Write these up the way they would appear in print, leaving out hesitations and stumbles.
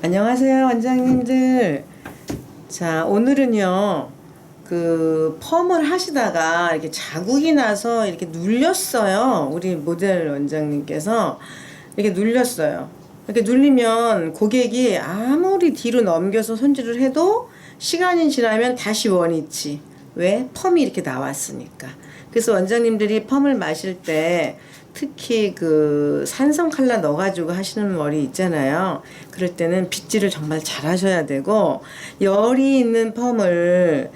안녕하세요, 원장님들. 자, 오늘은요, 펌을 하시다가 이렇게 자국이 나서 이렇게 눌렸어요. 우리 모델 원장님께서 이렇게 눌렸어요. 이렇게 눌리면 고객이 아무리 뒤로 넘겨서 손질을 해도 시간이 지나면 다시 원위치. 왜? 펌이 이렇게 나왔으니까. 그래서 원장님들이 펌을 마실 때 특히 산성 칼라 넣어가지고 하시는 머리 있잖아요. 그럴 때는 빗질을 정말 잘 하셔야 되고, 열이 있는 펌을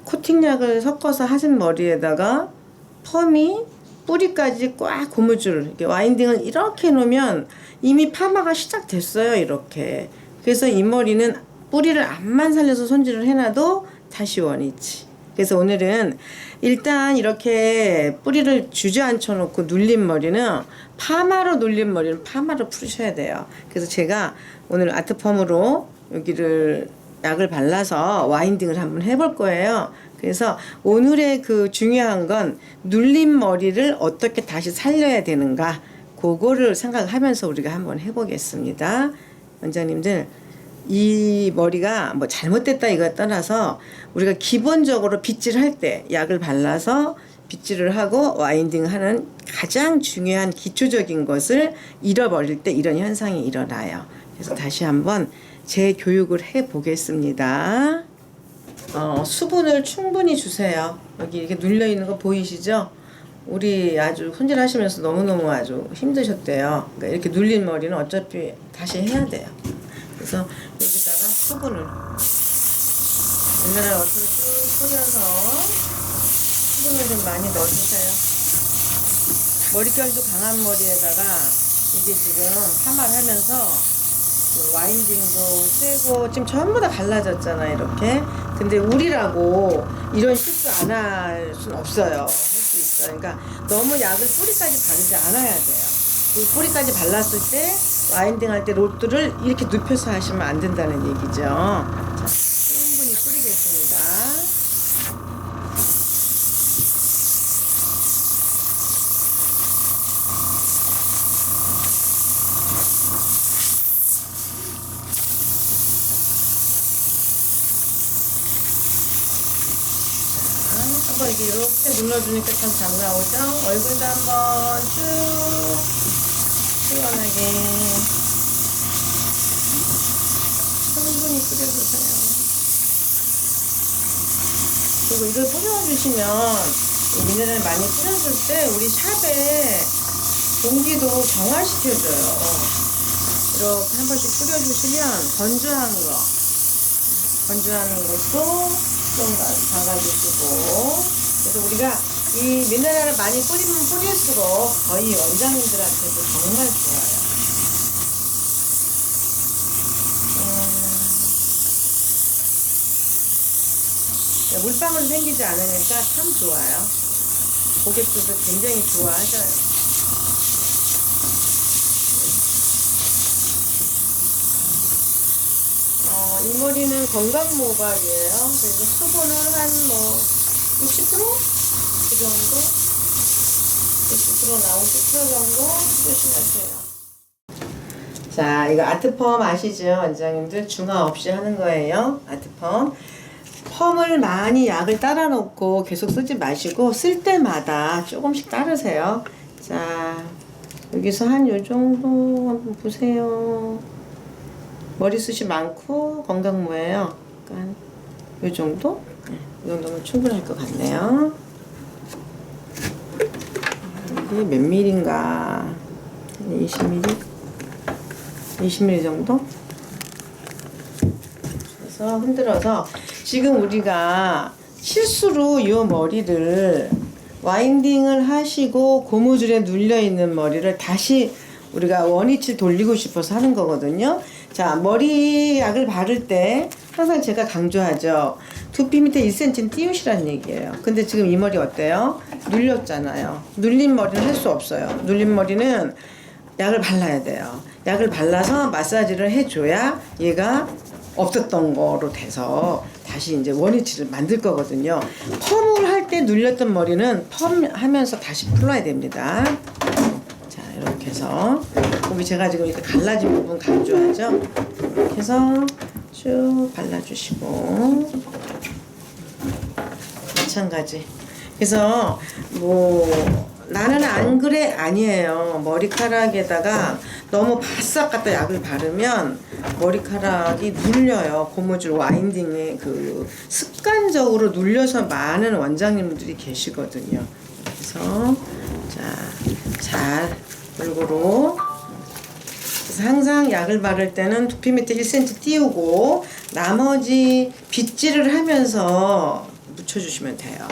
코팅약을 섞어서 하신 머리에다가 펌이 뿌리까지 꽉 고무줄, 이렇게 와인딩을 이렇게 놓으면 이미 파마가 시작됐어요, 이렇게. 그래서 이 머리는 뿌리를 앞만 살려서 손질을 해놔도 다시 원위치. 그래서 오늘은 일단 이렇게 뿌리를 주저앉혀 놓고 눌린 머리는 파마로 눌린 머리는 파마로 풀으셔야 돼요. 그래서 제가 오늘 아트펌으로 여기를 약을 발라서 와인딩을 한번 해볼 거예요. 그래서 오늘의 중요한 건 눌린 머리를 어떻게 다시 살려야 되는가, 그거를 생각하면서 우리가 한번 해보겠습니다. 원장님들, 이 머리가 뭐 잘못됐다 이거에 떠나서 우리가 기본적으로 빗질할 때 약을 발라서 빗질을 하고 와인딩하는 가장 중요한 기초적인 것을 잃어버릴 때 이런 현상이 일어나요. 그래서 다시 한번 재교육을 해 보겠습니다. 수분을 충분히 주세요. 여기 이렇게 눌려 있는 거 보이시죠? 우리 아주 손질하시면서 너무너무 아주 힘드셨대요. 그러니까 이렇게 눌린 머리는 어차피 다시 해야 돼요. 그래서 여기다가 수분을 미네랄 워터를 쭉 뿌려서 수분을 좀 많이 넣어주세요. 머릿결도 강한 머리에다가 이게 지금 파마를 하면서 와인딩도 세고 지금 전부 다 갈라졌잖아, 이렇게. 근데 우리라고 이런 실수 안 할 수는 없어요. 할 수 있어요. 그러니까 너무 약을 뿌리까지 바르지 않아야 돼요. 뿌리까지 발랐을 때 와인딩 할 때 롯들을 이렇게 눕혀서 하시면 안 된다는 얘기죠. 자, 충분히 뿌리겠습니다. 한번 이렇게 눌러주니까 참 잘 나오죠? 얼굴도 한번 쭉 시원하게 충분히 뿌려주세요. 그리고 이걸 뿌려주시면 미네랄 많이 뿌려줄 때 우리 샵에 공기도 정화시켜줘요. 이렇게 한 번씩 뿌려주시면 건조한 것도 좀 박아주시고. 그래서 우리가 이 미네랄을 많이 뿌리면 뿌릴수록 저희 원장님들한테도 정말 좋아요. 물방울이 생기지 않으니까 참 좋아요. 고객들도 굉장히 좋아하셔요. 이 머리는 건강 모발이에요. 그래서 수분은 한 60%? 그 정도? 60%나 50% 정도 쓰시면 돼요. 자, 이거 아트펌 아시죠? 원장님들 중화 없이 하는 거예요. 아트펌. 펌을 많이 약을 따라 놓고 계속 쓰지 마시고 쓸 때마다 조금씩 따르세요. 자, 여기서 한 요 정도 한번 보세요. 머리숱이 많고 건강모예요. 그러니까 요 정도? 네, 이 정도면 충분할 것 같네요. 이게 몇 밀인가? 20mm? 20mm 정도? 그래서 흔들어서 지금 우리가 실수로 이 머리를 와인딩을 하시고 고무줄에 눌려있는 머리를 다시 우리가 원위치 돌리고 싶어서 하는 거거든요. 자, 머리 약을 바를 때 항상 제가 강조하죠. 두피 밑에 1cm 띄우시라는 얘기예요. 근데 지금 이 머리 어때요? 눌렸잖아요. 눌린 머리는 할 수 없어요. 눌린 머리는 약을 발라야 돼요. 약을 발라서 마사지를 해줘야 얘가 없었던 거로 돼서 다시 이제 원위치를 만들 거거든요. 펌을 할 때 눌렸던 머리는 펌 하면서 다시 풀어야 됩니다. 자, 이렇게 해서 여기 제가 지금 이렇게 갈라진 부분 강조하죠. 이렇게 해서 쭉 발라주시고 마찬가지. 그래서 뭐 나는 안 그래 아니에요. 머리카락에다가 너무 바싹 갖다 약을 바르면 머리카락이 눌려요. 고무줄 와인딩에 그 습관적으로 눌려서 많은 원장님들이 계시거든요. 그래서 잘 골고루. 그래서 항상 약을 바를 때는 두피 밑에 1cm 띄우고 나머지 빗질을 하면서 묻혀주시면 돼요.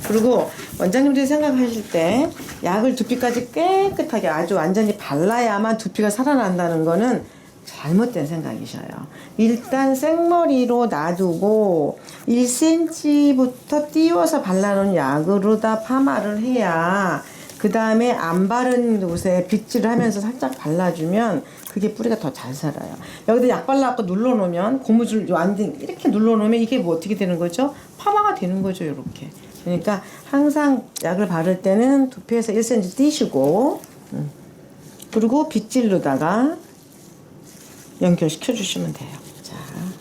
그리고 원장님들이 생각하실 때 약을 두피까지 깨끗하게 아주 완전히 발라야만 두피가 살아난다는 거는 잘못된 생각이셔요. 일단 생머리로 놔두고 1cm부터 띄워서 발라놓은 약으로다 파마를 해야 그 다음에 안 바른 곳에 빗질을 하면서 살짝 발라주면 그게 뿌리가 더 잘 살아요. 여기다 약 발라갖고 눌러놓으면 고무줄 완딩 이렇게 눌러놓으면 이게 뭐 어떻게 되는 거죠? 파마가 되는 거죠. 이렇게. 그러니까 항상 약을 바를 때는 두피에서 1cm 띄시고 그리고 빗질로다가 연결시켜 주시면 돼요. 자,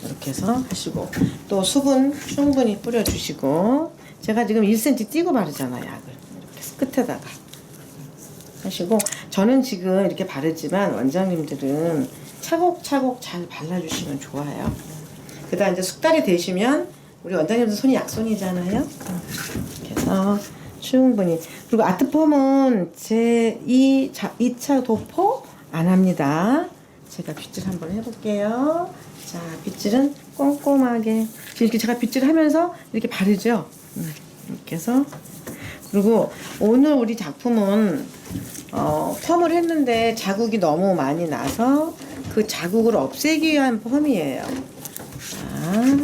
이렇게 해서 하시고 또 수분 충분히 뿌려주시고 제가 지금 1cm 띄고 바르잖아요. 약을 이렇게 해서 끝에다가 하시고 저는 지금 이렇게 바르지만 원장님들은 차곡차곡 잘 발라주시면 좋아요. 그다음 이제 숙달이 되시면 우리 원장님들 손이 약손이잖아요. 이렇게 해서 충분히. 그리고 아트펌은 제 2차 도포 안 합니다. 제가 빗질 한번 해볼게요. 자, 빗질은 꼼꼼하게 이렇게 제가 빗질하면서 이렇게 바르죠. 이렇게 해서. 그리고 오늘 우리 작품은 펌을 했는데 자국이 너무 많이 나서 그 자국을 없애기 위한 펌이에요. 자,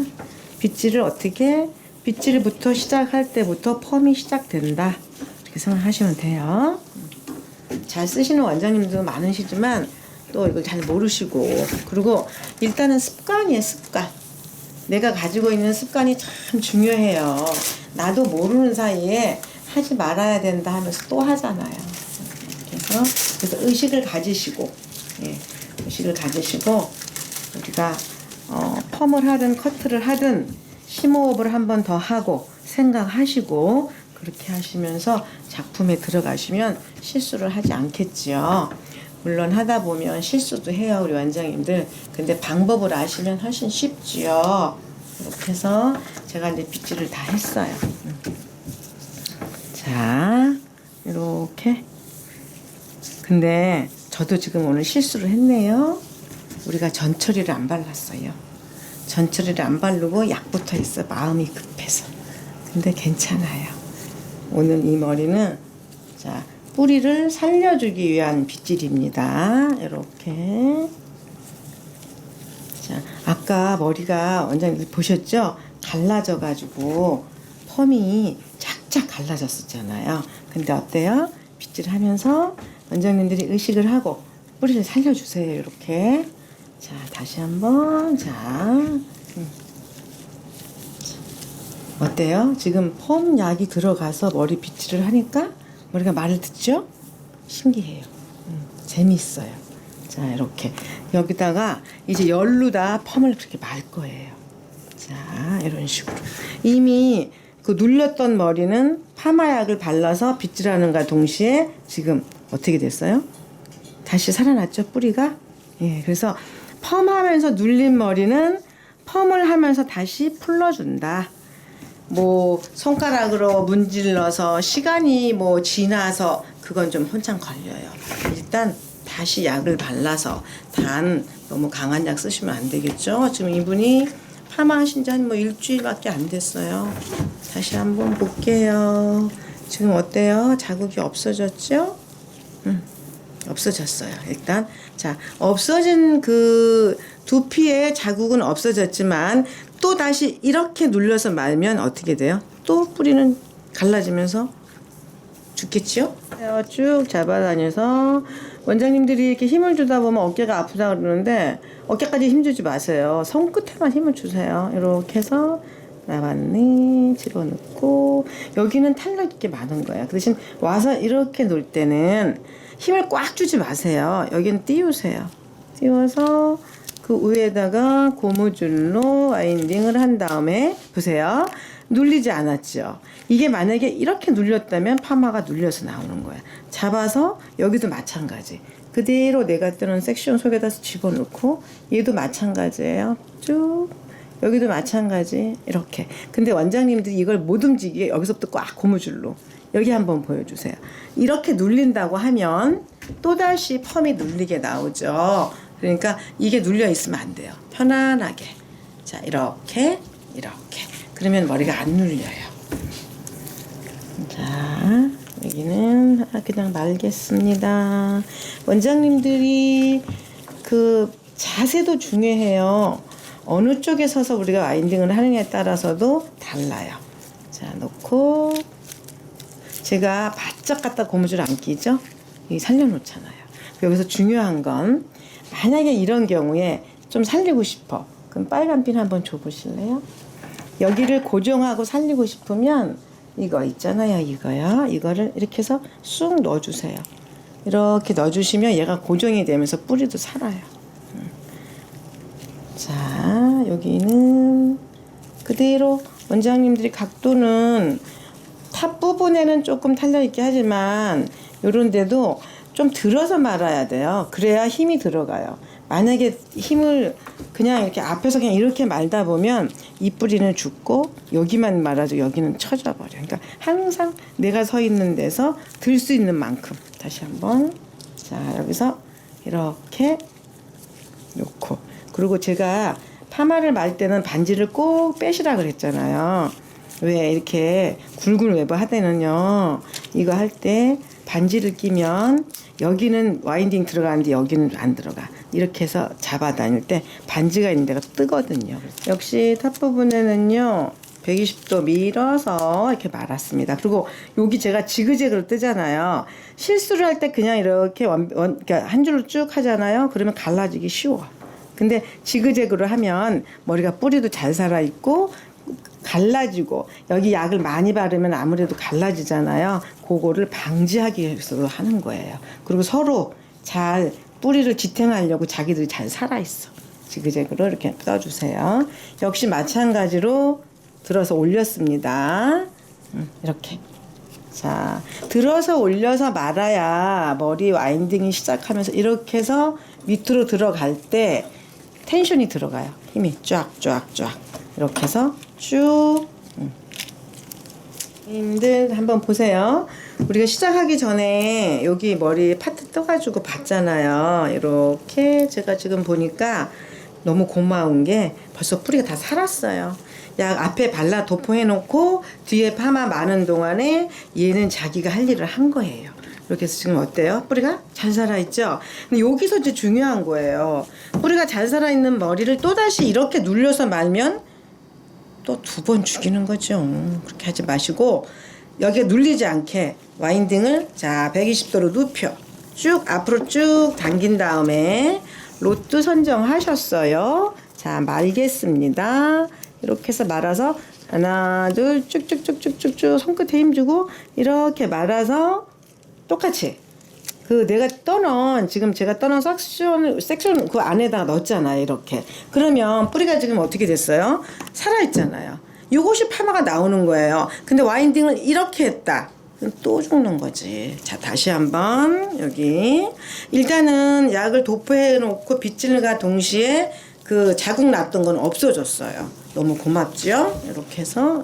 빗질을 어떻게? 빗질부터 시작할 때부터 펌이 시작된다. 이렇게 생각하시면 돼요. 잘 쓰시는 원장님도 많으시지만 또 이걸 잘 모르시고 그리고 일단은 습관이에요. 습관. 내가 가지고 있는 습관이 참 중요해요. 나도 모르는 사이에 하지 말아야 된다 하면서 또 하잖아요. 그래서 의식을 가지시고, 예, 의식을 가지시고 우리가 펌을 하든 커트를 하든 심호흡을 한 번 더 하고 생각하시고 그렇게 하시면서 작품에 들어가시면 실수를 하지 않겠지요. 물론 하다 보면 실수도 해요, 우리 원장님들. 근데 방법을 아시면 훨씬 쉽지요. 이렇게 해서 제가 이제 빗질을 다 했어요. 자, 이렇게. 근데 저도 지금 오늘 실수를 했네요. 우리가 전처리를 안 발랐어요. 전처리를 안 바르고 약부터 했어. 마음이 급해서. 근데 괜찮아요. 오늘 이 머리는 자, 뿌리를 살려주기 위한 빗질입니다. 이렇게. 자, 아까 머리가 원장님 보셨죠? 갈라져 가지고 펌이 쫙쫙 갈라졌었잖아요. 근데 어때요? 빗질하면서 원장님들이 의식을 하고 뿌리를 살려주세요. 이렇게. 자, 다시 한번. 자, 어때요? 지금 펌 약이 들어가서 머리 빗질을 하니까 머리가 말을 듣죠? 신기해요. 재밌어요. 자, 이렇게 여기다가 이제 열로다 펌을 그렇게 말 거예요. 자, 이런 식으로 이미 그 눌렸던 머리는 파마약을 발라서 빗질하는가 동시에 지금 어떻게 됐어요? 다시 살아났죠, 뿌리가? 예, 그래서 펌하면서 눌린 머리는 펌을 하면서 다시 풀러준다. 뭐 손가락으로 문질러서 시간이 뭐 지나서 그건 좀 혼참 걸려요. 일단 다시 약을 발라서 단 너무 강한 약 쓰시면 안 되겠죠. 지금 이분이 파마하신 지 한 뭐 일주일밖에 안 됐어요. 다시 한번 볼게요. 지금 어때요? 자국이 없어졌죠? 없어졌어요. 일단 자, 없어진 그 두피의 자국은 없어졌지만 또 다시 이렇게 눌려서 말면 어떻게 돼요? 또 뿌리는 갈라지면서 죽겠지요? 쭉 잡아다녀서 원장님들이 이렇게 힘을 주다 보면 어깨가 아프다 그러는데 어깨까지 힘 주지 마세요. 손끝에만 힘을 주세요. 이렇게 해서 나왔네. 집어넣고 여기는 탄력있게 많은 거야. 그 대신 와서 이렇게 놓을 때는 힘을 꽉 주지 마세요. 여기는 띄우세요. 띄워서 그 위에다가 고무줄로 와인딩을 한 다음에 보세요. 눌리지 않았죠. 이게 만약에 이렇게 눌렸다면 파마가 눌려서 나오는 거야. 잡아서 여기도 마찬가지. 그대로 내가 뜨는 섹션 속에다 집어넣고 얘도 마찬가지예요. 쭉 여기도 마찬가지 이렇게. 근데 원장님들이 이걸 못 움직이게 여기서부터 꽉 고무줄로 여기 한번 보여주세요. 이렇게 눌린다고 하면 또다시 펌이 눌리게 나오죠. 그러니까 이게 눌려 있으면 안 돼요. 편안하게. 자, 이렇게 그러면 머리가 안 눌려요. 자, 여기는 그냥 말겠습니다. 원장님들이 그 자세도 중요해요. 어느 쪽에 서서 우리가 와인딩을 하느냐에 따라서도 달라요. 자, 놓고 제가 바짝 갖다 고무줄 안 끼죠? 이 살려놓잖아요. 여기서 중요한 건 만약에 이런 경우에 좀 살리고 싶어. 그럼 빨간 핀 한번 줘보실래요? 여기를 고정하고 살리고 싶으면 이거 있잖아요. 이거요. 이거를 이렇게 해서 쑥 넣어주세요. 이렇게 넣어주시면 얘가 고정이 되면서 뿌리도 살아요. 자, 여기는 그대로 원장님들이 각도는 탑 부분에는 조금 탄력있게 하지만 요런 데도 좀 들어서 말아야 돼요. 그래야 힘이 들어가요. 만약에 힘을 그냥 이렇게 앞에서 그냥 이렇게 말다 보면 이 뿌리는 죽고 여기만 말아도 여기는 쳐져 버려. 그러니까 항상 내가 서 있는 데서 들 수 있는 만큼 다시 한번. 자, 여기서 이렇게 놓고, 그리고 제가 파마를 말 때는 반지를 꼭 빼시라 그랬잖아요. 왜 이렇게 굵은 웨브 하대는요, 이거 할 때 반지를 끼면 여기는 와인딩 들어가는데 여기는 안 들어가. 이렇게 해서 잡아 다닐 때 반지가 있는 데가 뜨거든요. 역시 탑 부분에는요 120도 밀어서 이렇게 말았습니다. 그리고 여기 제가 지그재그로 뜨잖아요. 실수를 할 때 그냥 이렇게 그러니까 한 줄로 쭉 하잖아요. 그러면 갈라지기 쉬워. 근데 지그재그로 하면 머리가 뿌리도 잘 살아있고 갈라지고, 여기 약을 많이 바르면 아무래도 갈라지잖아요. 그거를 방지하기 위해서 하는 거예요. 그리고 서로 잘 뿌리를 지탱하려고 자기들이 잘 살아있어. 지그재그로 이렇게 떠주세요. 역시 마찬가지로 들어서 올렸습니다. 이렇게. 자, 들어서 올려서 말아야 머리 와인딩이 시작하면서 이렇게 해서 밑으로 들어갈 때 텐션이 들어가요. 힘이 쫙쫙쫙. 이렇게 해서 쭉. 님들 한번 보세요. 우리가 시작하기 전에 여기 머리 파트 떠가지고 봤잖아요. 이렇게 제가 지금 보니까 너무 고마운 게 벌써 뿌리가 다 살았어요. 약 앞에 발라 도포해놓고 뒤에 파마 많은 동안에 얘는 자기가 할 일을 한 거예요. 이렇게 해서 지금 어때요? 뿌리가 잘 살아있죠? 근데 여기서 이제 중요한 거예요. 뿌리가 잘 살아있는 머리를 또다시 이렇게 눌려서 말면 또 2번 죽이는 거죠. 그렇게 하지 마시고 여기에 눌리지 않게 와인딩을 자 120도로 눕혀 쭉 앞으로 쭉 당긴 다음에 로트 선정하셨어요. 자, 말겠습니다. 이렇게 해서 말아서 하나 둘 쭉쭉쭉쭉쭉쭉 손끝에 힘주고 이렇게 말아서 똑같이 그 내가 떠는 지금 제가 떠는 섹션 그 안에다가 넣었잖아요. 이렇게. 그러면 뿌리가 지금 어떻게 됐어요? 살아있잖아요. 이것이 파마가 나오는 거예요. 근데 와인딩을 이렇게 했다. 또 죽는 거지. 자, 다시 한번 여기 일단은 약을 도포해 놓고 빗질과 동시에 그 자국 났던 건 없어졌어요. 너무 고맙죠? 이렇게 해서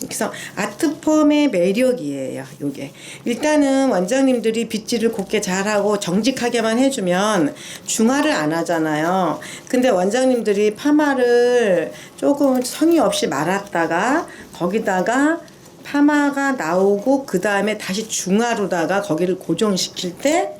그래서 아트펌의 매력이에요. 요게 일단은 원장님들이 빗질을 곱게 잘하고 정직하게만 해주면 중화를 안 하잖아요. 근데 원장님들이 파마를 조금 성의 없이 말았다가 거기다가 파마가 나오고 그 다음에 다시 중화로다가 거기를 고정시킬 때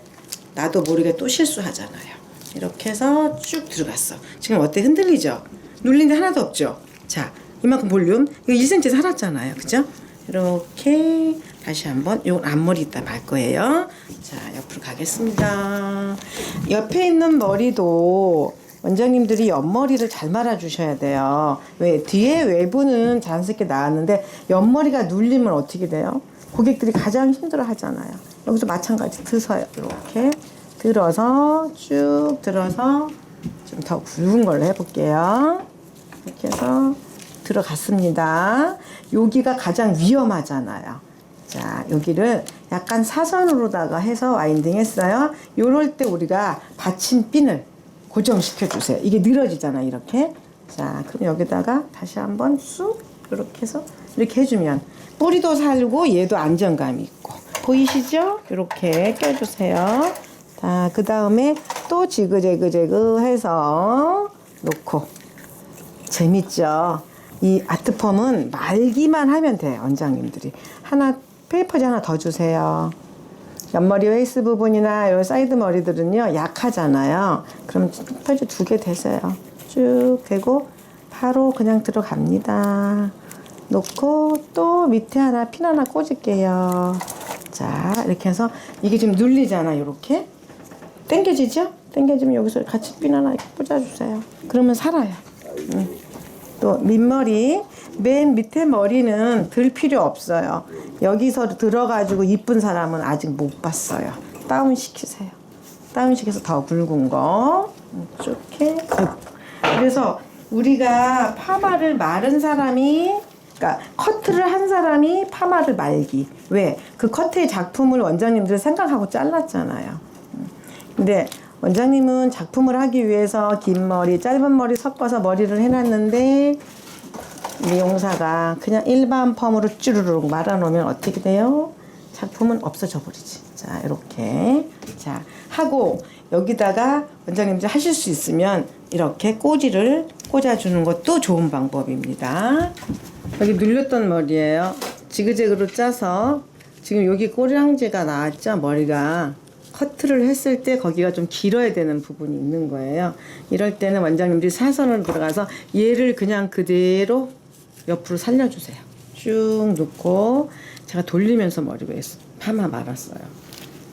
나도 모르게 또 실수하잖아요. 이렇게 해서 쭉 들어갔어. 지금 어때? 흔들리죠? 눌린 데 하나도 없죠? 자, 이만큼 볼륨. 이거 1cm 살았잖아요. 그죠? 이렇게 다시 한번 요 앞머리 이따 말 거예요. 자, 옆으로 가겠습니다. 옆에 있는 머리도 원장님들이 옆머리를 잘 말아주셔야 돼요. 왜? 뒤에 외부는 자연스럽게 나왔는데 옆머리가 눌리면 어떻게 돼요? 고객들이 가장 힘들어 하잖아요. 여기서 마찬가지 드세요. 이렇게 들어서 쭉 들어서 좀 더 굵은 걸로 해볼게요. 이렇게 해서 들어갔습니다. 여기가 가장 위험하잖아요. 자, 여기를 약간 사선으로다가 해서 와인딩 했어요. 요럴 때 우리가 받침핀을 고정시켜 주세요. 이게 늘어지잖아, 이렇게. 자, 그럼 여기다가 다시 한번 쑥 이렇게 해서 이렇게 해주면 뿌리도 살고 얘도 안정감이 있고. 보이시죠? 이렇게 껴주세요. 자, 그 다음에 또 지그재그 해서 놓고. 재밌죠? 이 아트펌은 말기만 하면 돼, 원장님들이. 하나, 페이퍼지 하나 더 주세요. 옆머리 웨이스 부분이나 요 사이드 머리들은요, 약하잖아요. 그럼 페이퍼지 2개 대세요. 쭉 대고, 바로 그냥 들어갑니다. 놓고, 또 밑에 하나, 핀 하나 꽂을게요. 자, 이렇게 해서, 이게 지금 눌리잖아, 이렇게. 당겨지죠? 당겨지면 여기서 같이 핀 하나 이렇게 꽂아주세요. 그러면 살아요. 또 밑머리, 맨 밑에 머리는 들 필요 없어요. 여기서 들어가지고 이쁜 사람은 아직 못 봤어요. 다운 시키세요. 다운 시켜서 더 굵은 거 이렇게. 그래서 우리가 파마를 마른 사람이, 그러니까 커트를 한 사람이 파마를 말기. 왜? 그 커트의 작품을 원장님들 생각하고 잘랐잖아요. 근데 원장님은 작품을 하기 위해서 긴 머리, 짧은 머리 섞어서 머리를 해놨는데 미용사가 그냥 일반 펌으로 쭈르륵 말아놓으면 어떻게 돼요? 작품은 없어져 버리지. 자, 이렇게. 자, 하고 여기다가 원장님들 하실 수 있으면 이렇게 꼬지를 꽂아주는 것도 좋은 방법입니다. 여기 눌렸던 머리예요. 지그재그로 짜서 지금 여기 꼬량지가 나왔죠? 머리가. 커트를 했을 때 거기가 좀 길어야 되는 부분이 있는 거예요. 이럴 때는 원장님들이 사선으로 들어가서 얘를 그냥 그대로 옆으로 살려주세요. 쭉 놓고 제가 돌리면서 머리 파마 말았어요.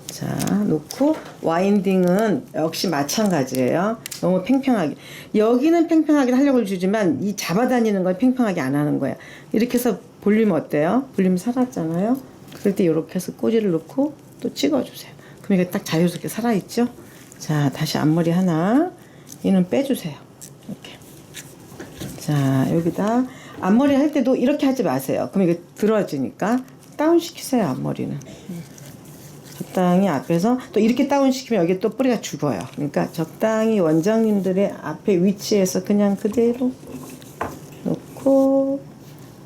자, 놓고 와인딩은 역시 마찬가지예요. 너무 팽팽하게. 여기는 팽팽하게 하려고 주지만 이 잡아다니는 걸 팽팽하게 안 하는 거예요. 이렇게 해서 볼륨 어때요? 볼륨 살았잖아요. 그럴 때 이렇게 해서 꼬지를 놓고 또 찍어주세요. 그럼 이게 딱 자유스럽게 살아있죠? 자, 다시 앞머리 하나. 얘는 빼주세요. 이렇게. 자, 여기다 앞머리 할 때도 이렇게 하지 마세요. 그럼 이게 들어지니까 다운 시키세요, 앞머리는. 적당히 앞에서 또 이렇게 다운 시키면 여기 또 뿌리가 죽어요. 그러니까 적당히 원장님들의 앞에 위치에서 그냥 그대로 놓고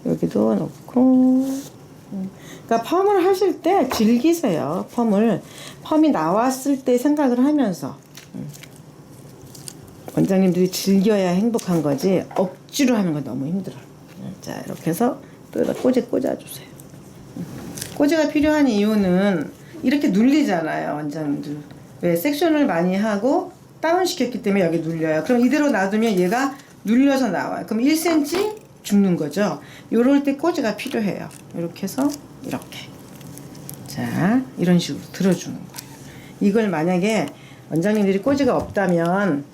여기도 놓고. 그러니까 펌을 하실 때 즐기세요. 펌이 나왔을 때 생각을 하면서 원장님들이 즐겨야 행복한 거지 억지로 하는 건 너무 힘들어요. 자, 이렇게 해서 또 꼬지 꽂아주세요. 꼬지가 필요한 이유는 이렇게 눌리잖아요, 원장님들. 왜? 섹션을 많이 하고 다운시켰기 때문에 여기 눌려요. 그럼 이대로 놔두면 얘가 눌려서 나와요. 그럼 1cm 죽는 거죠. 요럴 때 꼬지가 필요해요. 이렇게 해서 이렇게. 자, 이런 식으로 들어주는 거예요. 이걸 만약에 원장님들이 꼬지가 없다면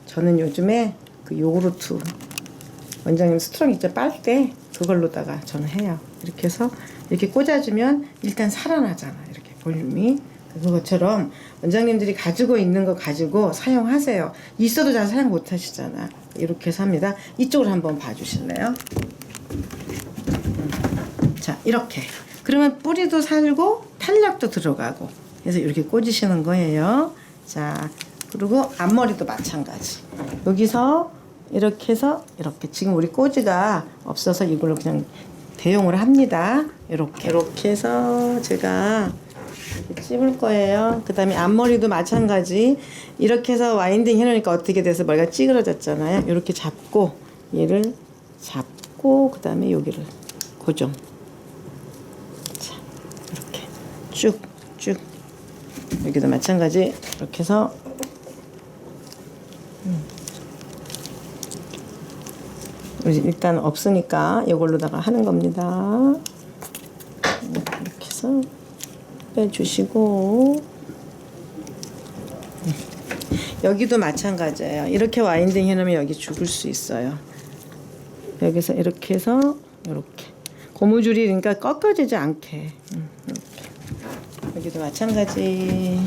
저는 요즘에 그 요구르트 원장님 스트롱 있죠, 빨대 그걸로다가 저는 해요. 이렇게 해서 이렇게 꽂아주면 일단 살아나잖아, 이렇게 볼륨이. 그것처럼 원장님들이 가지고 있는 거 가지고 사용하세요. 있어도 잘 사용 못 하시잖아. 이렇게 해서 합니다. 이쪽으로 한번 봐주실래요? 자, 이렇게. 그러면 뿌리도 살고 탄력도 들어가고 그래서 이렇게 꽂으시는 거예요. 자, 그리고 앞머리도 마찬가지. 여기서 이렇게 해서 이렇게. 지금 우리 꼬지가 없어서 이걸로 그냥 대용을 합니다. 이렇게 해서 제가 찝을 거예요. 그 다음에 앞머리도 마찬가지. 이렇게 해서 와인딩 해놓으니까 어떻게 돼서 머리가 찌그러졌잖아요. 이렇게 잡고 얘를 잡고 그 다음에 여기를 고정. 자, 이렇게 쭉 여기도 마찬가지. 이렇게 해서 일단 없으니까 이걸로다가 하는 겁니다. 이렇게 해서 빼주시고 여기도 마찬가지예요. 이렇게 와인딩 해놓으면 여기 죽을 수 있어요. 여기서 이렇게 해서 이렇게 고무줄이 그러니까 꺾어지지 않게 이렇게. 여기도 마찬가지.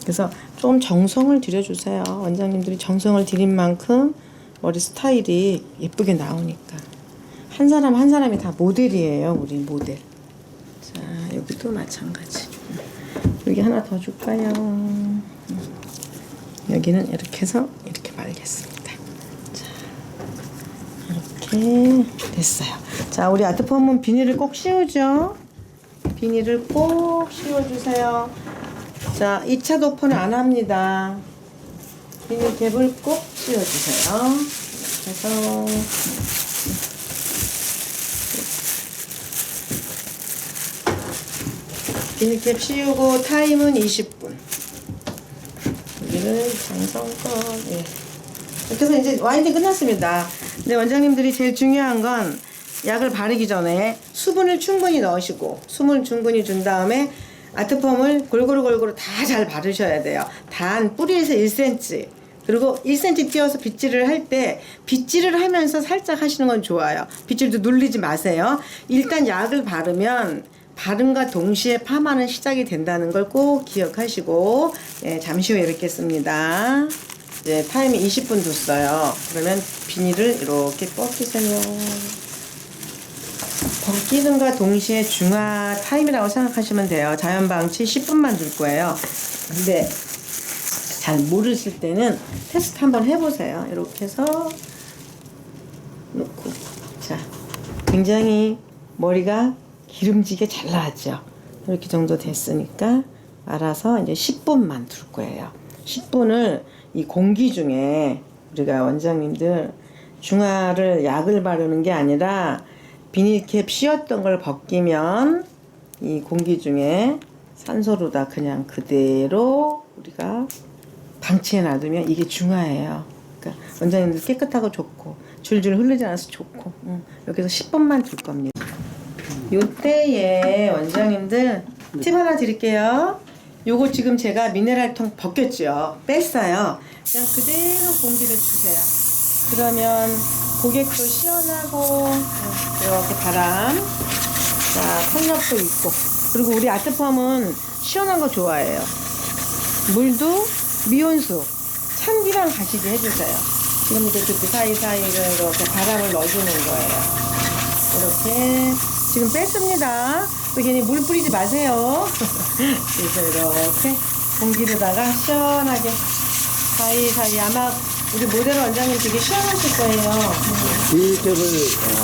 그래서 좀 정성을 들여주세요. 원장님들이 정성을 들인 만큼 머리 스타일이 예쁘게 나오니까. 한 사람 한 사람이 다 모델이에요. 우리 모델. 자, 여기도 마찬가지. 여기 하나 더 줄까요? 여기는 이렇게 해서 이렇게 말겠습니다. 자, 이렇게 됐어요. 자, 우리 아트펌은 비닐을 꼭 씌우죠. 비닐을 꼭 씌워주세요. 자, 2차 도포는 안 합니다. 비닐 캡을 꼭 씌워주세요. 그래서 비닐캡 씌우고 타임은 20분. 여기는 정성껏. 예. 이렇게 해서 이제 와인딩 끝났습니다. 근데 원장님들이 제일 중요한 건 약을 바르기 전에 수분을 충분히 넣으시고 수분을 충분히 준 다음에 아트펌을 골고루 다 잘 바르셔야 돼요. 단 뿌리에서 1cm 그리고 1cm 띄어서 빗질을 할 때 빗질을 하면서 살짝 하시는 건 좋아요. 빗질도 눌리지 마세요. 일단 약을 바르면 바름과 동시에 파마는 시작이 된다는 걸 꼭 기억하시고 예, 잠시 후에 뵙겠습니다. 이제 타임이 20분 뒀어요. 그러면 비닐을 이렇게 뻗으세요. 벗기는과 동시에 중화 타임이라고 생각하시면 돼요. 자연방치 10분만 둘 거예요. 근데 잘 모르실 때는 테스트 한번 해보세요. 이렇게 해서 놓고 자, 굉장히 머리가 기름지게 잘 나왔죠. 이렇게 정도 됐으니까 알아서 이제 10분만 둘 거예요. 10분을 이 공기 중에 우리가 원장님들 중화를 약을 바르는 게 아니라 비닐캡 씌웠던 걸 벗기면 이 공기 중에 산소로다 그냥 그대로 우리가 방치해 놔두면 이게 중화예요. 그러니까 원장님들 깨끗하고 좋고 줄줄 흐르지 않아서 좋고 여기서 10분만 둘 겁니다. 요때에 원장님들 팁 하나 드릴게요. 요거 지금 제가 미네랄통 벗겼죠. 뺐어요. 그냥 그대로 공기를 주세요. 그러면 고객도 시원하고 이렇게 바람 자 탄력도 있고 그리고 우리 아트펌은 시원한 거 좋아해요. 물도 미온수 찬기랑 가시게 해주세요. 지금 이제 그 사이사이를 이렇게 바람을 넣어주는 거예요. 이렇게 지금 뺐습니다. 또 괜히 물 뿌리지 마세요. 그래서 이렇게 공기로다가 시원하게 사이사이 아마 우리 모델 원장님 되게 시원하실 거예요. 비닐캡을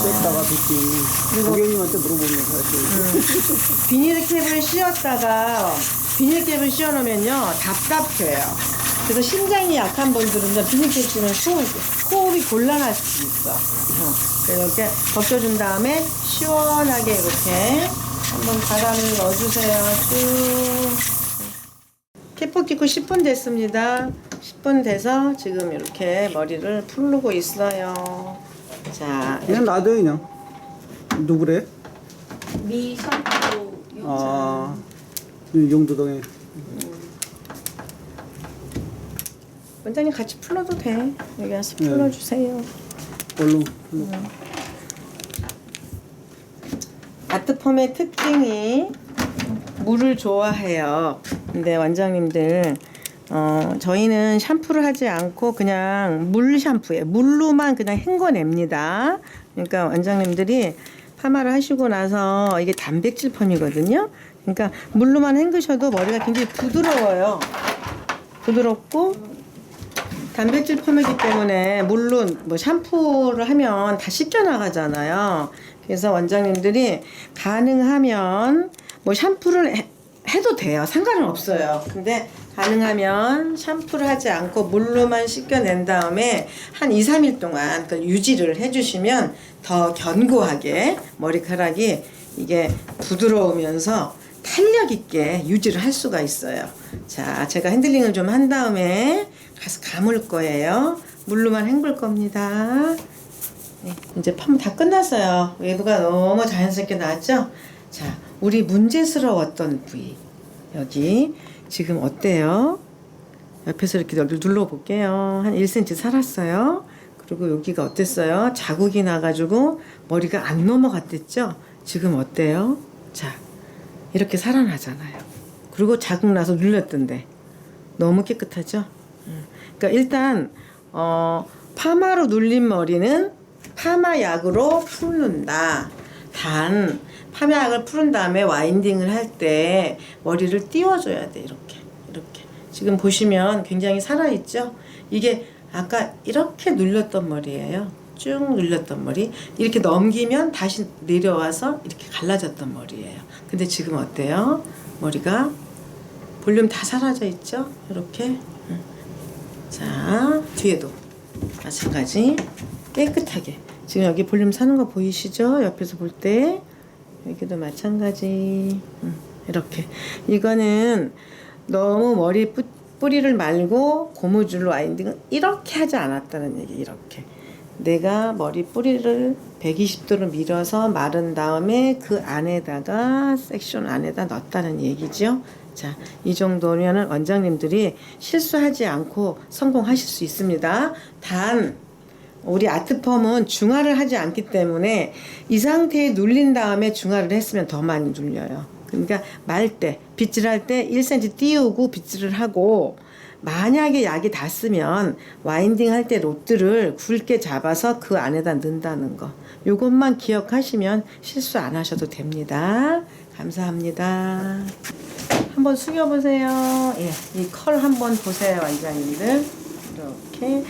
뺐다가 빗기 고객님한테 물어보면서 하지. 비닐캡을 씌웠다가 비닐캡을 씌워놓으면요 답답해요. 그래서 심장이 약한 분들은 비닐캡 씌우면 호흡이 곤란할 수 있어. 이렇게 벗겨준 다음에 시원하게 이렇게 한번 바람을 넣어주세요. 쭉. 캡 끼고 10분 됐습니다. 10분 돼서 지금 이렇게 머리를 풀르고 있어요. 자, 그냥 놔둬요 그냥. 누구래? 미 샴푸 용차. 아 용두동에. 원장님 같이 풀러도 돼. 여기 와서 풀러주세요. 얼른. 아트펌의 특징이 물을 좋아해요. 근데 원장님들 저희는 샴푸를 하지 않고 그냥 물 샴푸예요. 물로만 그냥 헹궈냅니다. 그러니까 원장님들이 파마를 하시고 나서 이게 단백질 펌이거든요. 그러니까 물로만 헹구셔도 머리가 굉장히 부드러워요. 부드럽고 단백질 펌이기 때문에 물론 뭐 샴푸를 하면 다 씻겨 나가잖아요. 그래서 원장님들이 가능하면 뭐 샴푸를 해도 돼요. 상관은 없어요. 근데 가능하면 샴푸를 하지 않고 물로만 씻겨낸 다음에 한 2, 3일 동안 유지를 해주시면 더 견고하게 머리카락이 이게 부드러우면서 탄력 있게 유지를 할 수가 있어요. 자, 제가 핸들링을 좀 한 다음에 가서 감을 거예요. 물로만 헹굴 겁니다. 네, 이제 펌 다 끝났어요. 외부가 너무 자연스럽게 나왔죠? 자, 우리 문제스러웠던 부위 여기 지금 어때요? 옆에서 이렇게 여기 눌러볼게요. 한 1cm 살았어요. 그리고 여기가 어땠어요? 자국이 나가지고 머리가 안 넘어갔댔죠? 지금 어때요? 자, 이렇게 살아나잖아요. 그리고 자국 나서 눌렸던데 너무 깨끗하죠? 그러니까 일단 파마로 눌린 머리는 파마약으로 풀는다. 단 파마약을 풀은 다음에 와인딩을 할 때 머리를 띄워줘야 돼. 이렇게 지금 보시면 굉장히 살아있죠? 이게 아까 이렇게 눌렸던 머리예요. 쭉 눌렸던 머리. 이렇게 넘기면 다시 내려와서 이렇게 갈라졌던 머리예요. 근데 지금 어때요? 머리가 볼륨 다 사라져 있죠? 이렇게. 자, 뒤에도 마찬가지 깨끗하게. 지금 여기 볼륨 사는 거 보이시죠? 옆에서 볼 때. 여기도 마찬가지. 이렇게. 이거는 너무 머리 뿌리를 말고 고무줄로 와인딩을 이렇게 하지 않았다는 얘기. 이렇게 내가 머리 뿌리를 120도로 밀어서 마른 다음에 그 안에다가 섹션 안에다 넣었다는 얘기죠. 자, 이 정도면은 원장님들이 실수하지 않고 성공하실 수 있습니다. 단 우리 아트펌은 중화를 하지 않기 때문에 이 상태에 눌린 다음에 중화를 했으면 더 많이 눌려요. 그러니까 말 때, 빗질할 때 1cm 띄우고 빗질을 하고, 만약에 약이 다 쓰면 와인딩 할 때 롯들을 굵게 잡아서 그 안에다 넣는다는 거. 요것만 기억하시면 실수 안 하셔도 됩니다. 감사합니다. 한번 숙여보세요. 예, 이 컬 한번 보세요, 원장님들. 이렇게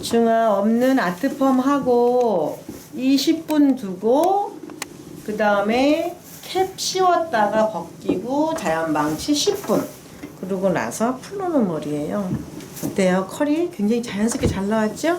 중화 없는 아트펌 하고 20분 두고 그 다음에 캡 씌웠다가 벗기고 자연방치 10분 그러고 나서 풀어놓은 머리예요. 어때요? 컬이 굉장히 자연스럽게 잘 나왔죠?